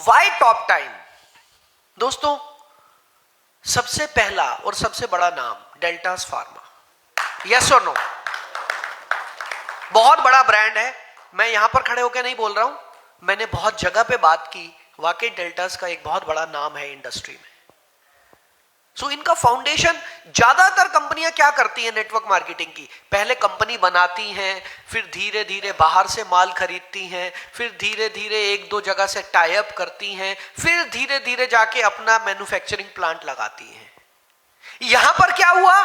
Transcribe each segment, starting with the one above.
Why top time? दोस्तों, सबसे पहला और सबसे बड़ा नाम डेल्टास फार्मा। यस और नो? बहुत बड़ा ब्रांड है। मैं यहां पर खड़े होकर नहीं बोल रहा हूं, मैंने बहुत जगह पे बात की। वाकई डेल्टास का एक बहुत बड़ा नाम है इंडस्ट्री में। सो इनका फाउंडेशन, ज्यादातर कंपनियां क्या करती हैं नेटवर्क मार्केटिंग की? पहले कंपनी बनाती हैं, फिर धीरे धीरे बाहर से माल खरीदती हैं, फिर धीरे धीरे एक दो जगह से टाई अप करती हैं, फिर धीरे धीरे जाके अपना मैन्युफैक्चरिंग प्लांट लगाती हैं। यहां पर क्या हुआ?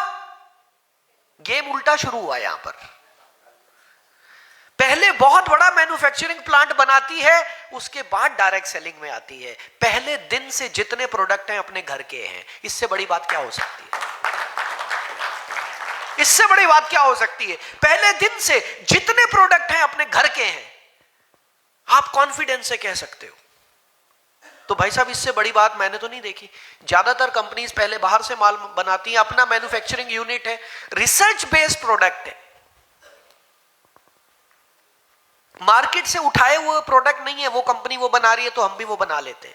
गेम उल्टा शुरू हुआ। यहां पर पहले बहुत बड़ा मैन्युफैक्चरिंग प्लांट बनाती है, उसके बाद डायरेक्ट सेलिंग में आती है। पहले दिन से जितने प्रोडक्ट हैं अपने घर के हैं। इससे बड़ी बात क्या हो सकती है? इससे बड़ी बात क्या हो सकती है? पहले दिन से जितने प्रोडक्ट हैं अपने घर के हैं, आप कॉन्फिडेंस से कह सकते हो। तो भाई साहब, इससे बड़ी बात मैंने तो नहीं देखी। ज्यादातर कंपनीज पहले बाहर से माल बनाती हैं, अपना मैन्युफैक्चरिंग यूनिट है, रिसर्च बेस्ड प्रोडक्ट है, मार्केट से उठाए हुए प्रोडक्ट नहीं है। वो कंपनी वो बना रही है तो हम भी वो बना लेते हैं।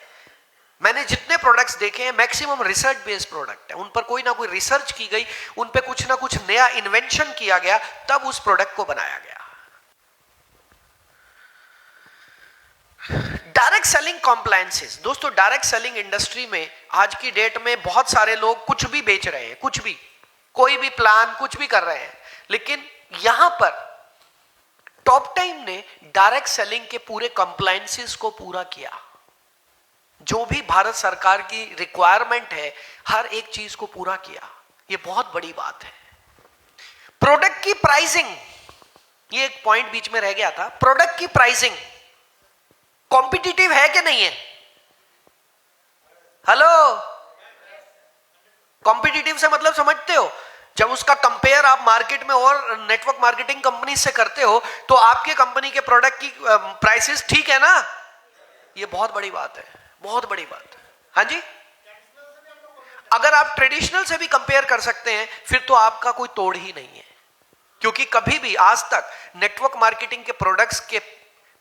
मैंने जितने प्रोडक्ट्स देखे हैं मैक्सिमम रिसर्च बेस्ड प्रोडक्ट है। उन पर कोई ना कोई रिसर्च की गई, उन पर कुछ ना कुछ नया इन्वेंशन किया गया, तब उस प्रोडक्ट को बनाया गया। Direct selling compliances. दोस्तों, डायरेक्ट सेलिंग इंडस्ट्री में आज की डेट में बहुत सारे लोग कुछ भी बेच रहे हैं, कुछ भी, कोई भी प्लान, कुछ भी कर रहे हैं। लेकिन यहां पर टॉप टाइम ने डायरेक्ट सेलिंग के पूरे कंप्लायंसेस को पूरा किया। जो भी भारत सरकार की रिक्वायरमेंट है, हर एक चीज को पूरा किया। यह बहुत बड़ी बात है। प्रोडक्ट की प्राइसिंग, ये एक पॉइंट बीच में रह गया था। प्रोडक्ट की प्राइसिंग कॉम्पिटिटिव है कि नहीं है? हेलो, कॉम्पिटिटिव से मतलब समझते हो? जब उसका कंपेयर आप मार्केट में और नेटवर्क मार्केटिंग कंपनी से करते हो, तो आपके कंपनी के प्रोडक्ट की प्राइसेस ठीक है ना? ये बहुत बड़ी बात है, बहुत बड़ी बात। हाँ जी, अगर आप ट्रेडिशनल से भी कंपेयर कर सकते हैं, फिर तो आपका कोई तोड़ ही नहीं है। क्योंकि कभी भी आज तक नेटवर्क मार्केटिंग के प्रोडक्ट्स के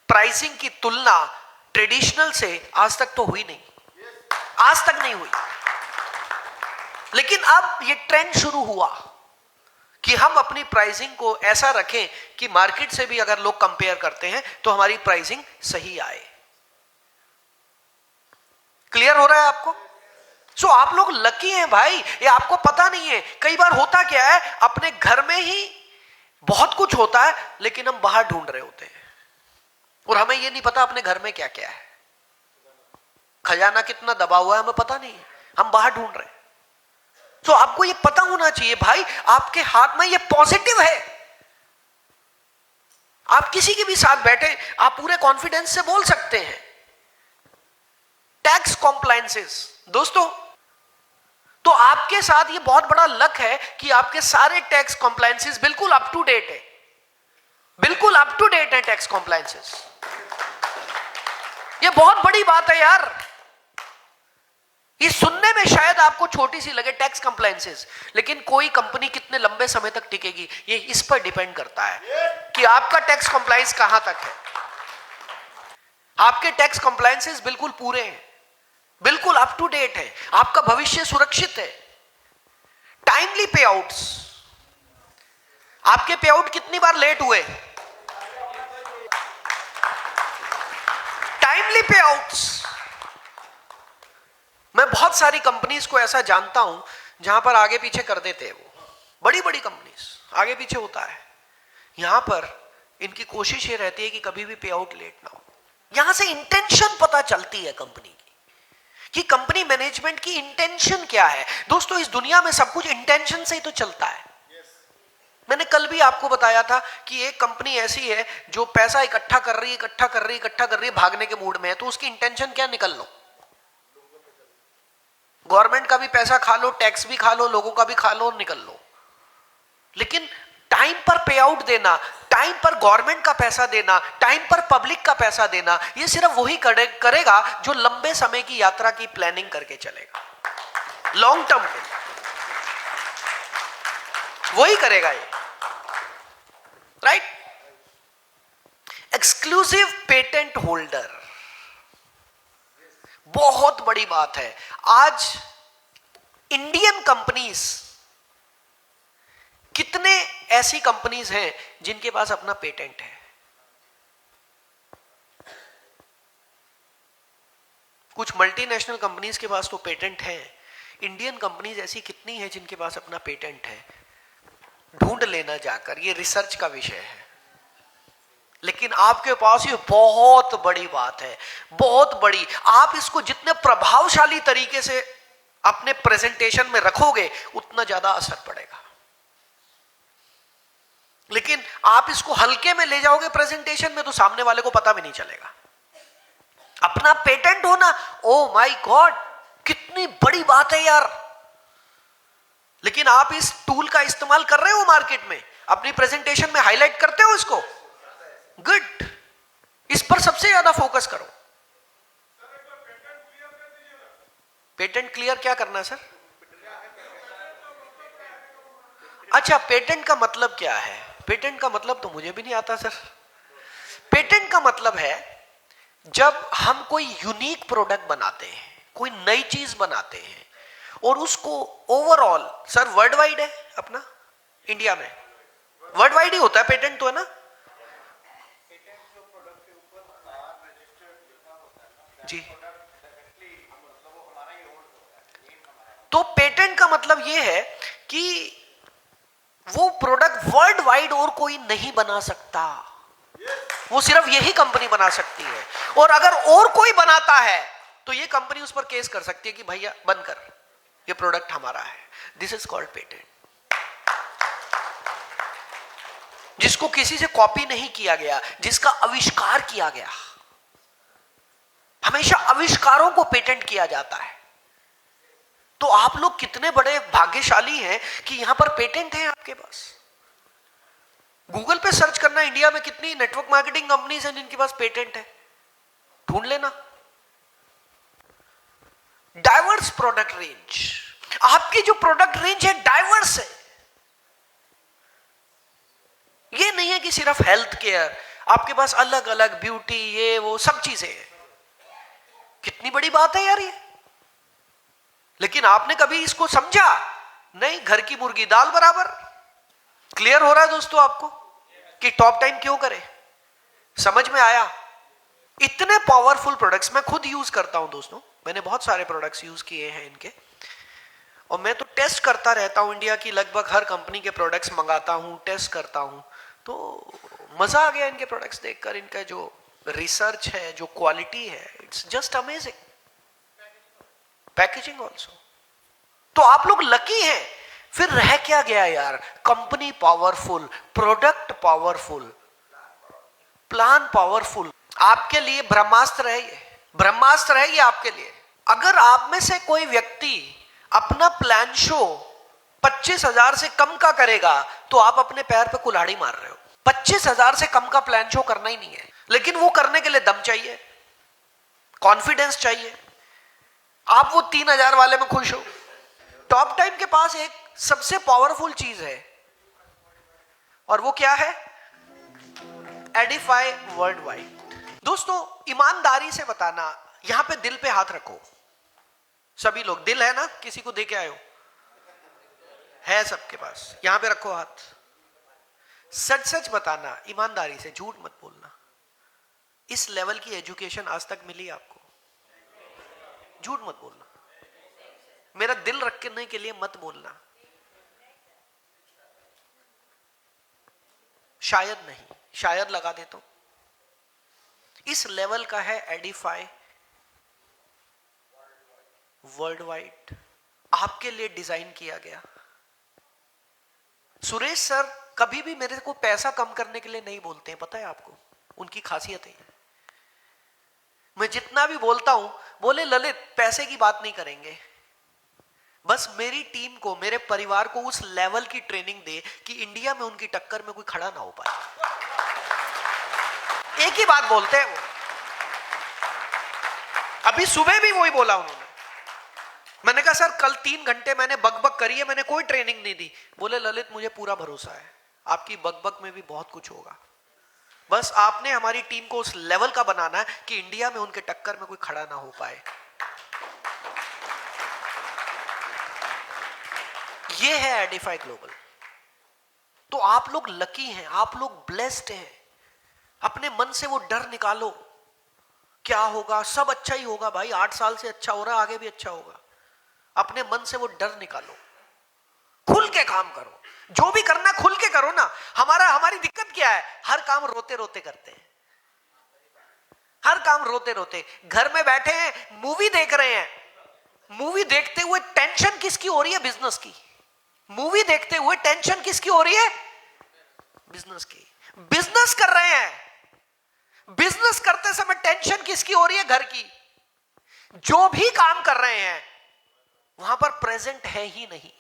प्राइसिंग की तुलना ट्रेडिशनल से आज तक तो हुई नहीं, आज तक नहीं हुई। लेकिन अब ये ट्रेंड शुरू हुआ कि हम अपनी प्राइसिंग को ऐसा रखें कि मार्केट से भी अगर लोग कंपेयर करते हैं तो हमारी प्राइसिंग सही आए। क्लियर हो रहा है आपको? सो आप लोग लकी हैं भाई, ये आपको पता नहीं है। कई बार होता क्या है, अपने घर में ही बहुत कुछ होता है, लेकिन हम बाहर ढूंढ रहे होते हैं और हमें ये नहीं पता अपने घर में क्या क्या है। खजाना कितना दबा हुआ है हमें पता नहीं है, हम बाहर ढूंढ रहे हैं। तो आपको ये पता होना चाहिए भाई, आपके हाथ में ये पॉजिटिव है। आप किसी के भी साथ बैठे, आप पूरे कॉन्फिडेंस से बोल सकते हैं। टैक्स कॉम्प्लायंसेस, दोस्तों, तो आपके साथ ये बहुत बड़ा लक है कि आपके सारे टैक्स कॉम्प्लायंसेस बिल्कुल अप टू डेट है, बिल्कुल अप टू डेट है टैक्स कॉम्प्लायंसेस। ये बहुत बड़ी बात है यार। ये सुनने में शायद आपको छोटी सी लगे टैक्स कंप्लायंसेस, लेकिन कोई कंपनी कितने लंबे समय तक टिकेगी ये इस पर डिपेंड करता है कि आपका टैक्स कंप्लायंस कहां तक है। आपके टैक्स कंप्लायंसेस बिल्कुल पूरे हैं, बिल्कुल अप टू डेट है, आपका भविष्य सुरक्षित है। टाइमली पे आउट्स, आपके पे आउट कितनी बार लेट हुए? टाइमली पे आउट्स। मैं बहुत सारी कंपनीज को ऐसा जानता हूं जहां पर आगे पीछे कर देते हैं, वो बड़ी बड़ी कंपनीज आगे पीछे होता है। यहां पर इनकी कोशिश ये रहती है कि कभी भी पे आउट लेट ना हो। यहां से इंटेंशन पता चलती है कंपनी की, कि कंपनी मैनेजमेंट की इंटेंशन क्या है। दोस्तों, इस दुनिया में सब कुछ इंटेंशन से ही तो चलता है। मैंने कल भी आपको बताया था कि एक कंपनी ऐसी है जो पैसा इकट्ठा कर रही है, भागने के मूड में है, तो उसकी इंटेंशन क्या? निकल लो, गवर्नमेंट का भी पैसा खा लो, टैक्स भी खा लो, लोगों का भी खा लो और निकल लो। लेकिन टाइम पर पे आउट देना, टाइम पर गवर्नमेंट का पैसा देना, टाइम पर पब्लिक का पैसा देना, ये सिर्फ वही करेगा जो लंबे समय की यात्रा की प्लानिंग करके चलेगा, लॉन्ग टर्म पे वही करेगा ये, राइट? एक्सक्लूसिव पेटेंट होल्डर, बहुत बड़ी बात है। आज इंडियन कंपनीज, कितने ऐसी कंपनीज हैं जिनके पास अपना पेटेंट है? कुछ मल्टीनेशनल कंपनीज के पास तो पेटेंट है। इंडियन कंपनीज ऐसी कितनी है जिनके पास अपना पेटेंट है? ढूंढ लेना जाकर, ये रिसर्च का विषय है। लेकिन आपके पास ये बहुत बड़ी बात है, बहुत बड़ी। आप इसको जितने प्रभावशाली तरीके से अपने प्रेजेंटेशन में रखोगे उतना ज्यादा असर पड़ेगा। लेकिन आप इसको हल्के में ले जाओगे प्रेजेंटेशन में तो सामने वाले को पता भी नहीं चलेगा। अपना पेटेंट होना, ओ माय गॉड, कितनी बड़ी बात है यार। लेकिन आप इस टूल का इस्तेमाल कर रहे हो मार्केट में, अपनी प्रेजेंटेशन में हाईलाइट करते हो इसको, गुड। इस पर सबसे ज्यादा फोकस करो। पेटेंट क्लियर क्या करना सर? अच्छा, पेटेंट का मतलब क्या है? पेटेंट का मतलब तो मुझे भी नहीं आता सर। पेटेंट का मतलब है जब हम कोई यूनिक प्रोडक्ट बनाते हैं, कोई नई चीज बनाते हैं और उसको ओवरऑल, सर वर्ल्ड वाइड है अपना, इंडिया में वर्ल्ड वाइड ही होता है पेटेंट तो, है ना जी। तो पेटेंट का मतलब यह है कि वो प्रोडक्ट वर्ल्ड वाइड और कोई नहीं बना सकता, वो सिर्फ यही कंपनी बना सकती है। और अगर और कोई बनाता है तो ये कंपनी उस पर केस कर सकती है कि भैया बंद कर, ये प्रोडक्ट हमारा है। This is called patent. जिसको किसी से कॉपी नहीं किया गया, जिसका आविष्कार किया गया। हमेशा आविष्कारों को पेटेंट किया जाता है। तो आप लोग कितने बड़े भाग्यशाली हैं कि यहां पर पेटेंट है आपके पास। गूगल पे सर्च करना, इंडिया में कितनी नेटवर्क मार्केटिंग कंपनीज हैं जिनके पास पेटेंट है, ढूंढ लेना। डाइवर्स प्रोडक्ट रेंज, आपकी जो प्रोडक्ट रेंज है डाइवर्स है। ये नहीं है कि सिर्फ हेल्थ केयर, आपके पास अलग अलग ब्यूटी, ये वो सब चीजें हैं। कितनी बड़ी बात है यार ये। लेकिन आपने कभी इसको समझा नहीं। घर की मुर्गी दाल बराबर। क्लियर हो रहा है दोस्तों आपको कि टॉप टाइम क्यों करें? समझ में आया? इतने पावरफुल प्रोडक्ट्स मैं खुद यूज करता हूं दोस्तों। मैंने बहुत सारे प्रोडक्ट्स यूज किए हैं इनके, और मैं तो टेस्ट करता रहता हूं। इंडिया की लगभग हर कंपनी के प्रोडक्ट्स मंगाता हूं, टेस्ट करता हूं। तो मजा आ गया इनके प्रोडक्ट्स देखकर। इनका जो रिसर्च है, जो क्वालिटी है, it's just amazing. Packaging also. तो आप लोग लकी हैं। फिर रह क्या गया यार? Company powerful, product powerful, plan powerful. आपके लिए ब्रह्मास्त्र है ये, ब्रह्मास्त्र है ये आपके लिए। अगर आप में से कोई व्यक्ति अपना प्लान शो 25,000 से कम का करेगा तो आप अपने पैर पे कुल्हाड़ी मार रहे हो। 25,000 से कम का प्लान शो करना ही नहीं है। लेकिन वो करने के लिए दम चाहिए, कॉन्फिडेंस चाहिए। आप वो 3,000 वाले में खुश हो। टॉप टाइम के पास एक सबसे पावरफुल चीज है, और वो क्या है? Edify world wide. दोस्तों ईमानदारी से बताना, यहां पे दिल पे हाथ रखो। सभी लोग, दिल है ना? किसी को दे के आए हो? है सबके पास? यहां पे रखो हाथ। सच सच बताना, ईमानदारी से, झूठ मत बोलना। इस लेवल की एजुकेशन आज तक मिली आपको? झूठ मत बोलना। मेरा दिल रखने के लिए मत बोलना। शायद नहीं, शायद लगा देता हूं। इस लेवल का है एडिफाई वर्ल्ड वाइड, आपके लिए डिजाइन किया गया। सुरेश सर कभी भी मेरे को पैसा कम करने के लिए नहीं बोलते हैं, पता है आपको? उनकी खासियत है। मैं जितना भी बोलता हूं, बोले ललित पैसे की बात नहीं करेंगे, बस मेरी टीम को, मेरे परिवार को उस लेवल की ट्रेनिंग दे कि इंडिया में उनकी टक्कर में कोई खड़ा ना हो पाए। एक ही बात बोलते हैं वो। अभी सुबह भी वही बोला उन्होंने। मैंने कहा सर कल 3 घंटे मैंने बकबक करी है, मैंने कोई ट्रेनिंग नहीं दी। बोले ललित मुझे पूरा भरोसा है, आपकी बकबक में भी बहुत कुछ होगा। बस आपने हमारी टीम को उस लेवल का बनाना है कि इंडिया में उनके टक्कर में कोई खड़ा ना हो पाए। ये है एडिफाई ग्लोबल। तो आप लोग लकी हैं, आप लोग ब्लेस्ड हैं। अपने मन से वो डर निकालो, क्या होगा, सब अच्छा ही होगा भाई, 8 साल से अच्छा हो रहा है, आगे भी अच्छा होगा। अपने मन से वो डर निकालो, खुल के काम करो, जो भी करना खुल के करो ना। हमारी दिक्कत क्या है, हर काम रोते रोते करते हैं, हर काम रोते रोते। घर में बैठे हैं, मूवी देख रहे हैं, मूवी देखते हुए टेंशन किसकी हो रही है, बिजनेस की। मूवी देखते हुए टेंशन किसकी हो रही है, बिजनेस की। बिजनेस कर रहे हैं, बिजनेस करते समय टेंशन किसकी हो रही है, घर की। जो भी काम कर रहे हैं वहां पर प्रेजेंट है ही नहीं,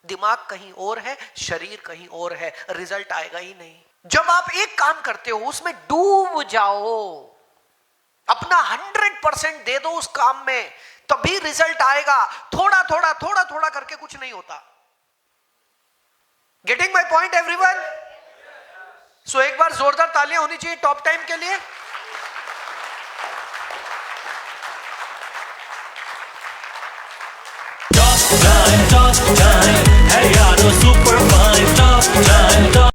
दिमाग कहीं और है, शरीर कहीं और है, रिजल्ट आएगा ही नहीं। जब आप एक काम करते हो उसमें डूब जाओ, अपना 100% दे दो उस काम में, तभी रिजल्ट आएगा। थोड़ा थोड़ा थोड़ा थोड़ा करके कुछ नहीं होता। Getting my point everyone? So एक बार जोरदार तालियां होनी चाहिए टॉप टाइम के लिए। Top